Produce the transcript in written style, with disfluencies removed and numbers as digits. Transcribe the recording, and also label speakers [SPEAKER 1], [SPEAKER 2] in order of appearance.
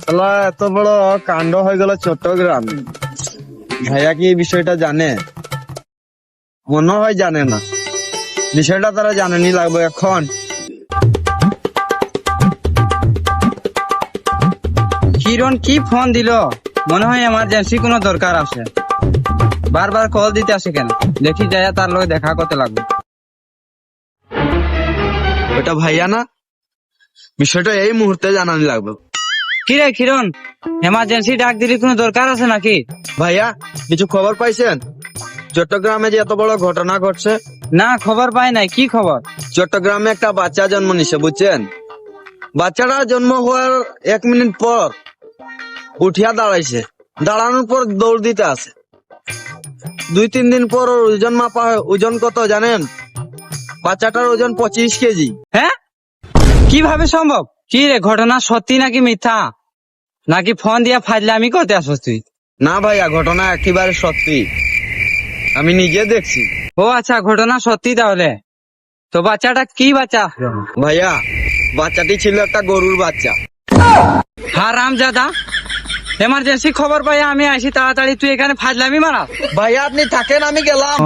[SPEAKER 1] শালা এত বড় কাণ্ড হয়ে গেল চট্টগ্রাম। ভাইয়া কি এই বিষয়টা জানে? মনে হয় জানে না। বিষয়টা তারা জানেনি লাগবে এখন।
[SPEAKER 2] কিরণ কি ফোন দিল? মনে হয় এমার্জেন্সি কোনো দরকার আছে। বারবার কল দিতে আসে কেন? দেখি যায় তার লগে দেখা করতে লাগবে।
[SPEAKER 1] ওটা ভাইয়া না? বিষয়টা এই মুহূর্তে জানানি লাগবে।
[SPEAKER 2] কি রে কিরণ, এমার্জেন্সি ডাক দিলি কোনো দরকার আছে নাকি?
[SPEAKER 1] ভাইয়া কিছু খবর পাইছেন? চট্টগ্রামে যে এত বড় ঘটনা ঘটছে।
[SPEAKER 2] না, খবর পাই নাই। কি খবর?
[SPEAKER 1] চট্টগ্রামে একটা বাচ্চা জন্ম নিছে, বুঝছেন? বাচ্চাটা জন্ম হওয়ার 1 মিনিট পর উঠিয়া দাঁড়াইছে। দাঁড়ানোর পর দৌড় দিতে আছে। 2-3 দিন পর ওর ওজন মাপা হয়। ওজন কত জানেন? বাচ্চাটার ওজন 25 কেজি।
[SPEAKER 2] হ্যাঁ, কিভাবে সম্ভব? কি রে, ঘটনা সত্যি নাকি মিথ্যা? নাকি ফোন দিয়া ফাজলামি করতে আসছিস তুই?
[SPEAKER 1] না ভাইয়া, ঘটনা একেবারে সত্যি, আমি নিজে দেখছি।
[SPEAKER 2] ও আচ্ছা, ঘটনা সত্যি তাহলে। তো বাচ্চাটা কি বাচ্চা?
[SPEAKER 1] ভাইয়া বাচ্চাটি ছিল একটা গরুর বাচ্চা।
[SPEAKER 2] হারামজাদা, এমার্জেন্সি খবর পাই আমি আসি তাড়াতাড়ি, তুই এখানে ফাজলামি মারা।
[SPEAKER 1] ভাইয়া আপনি থাকেন, আমি গেলাম।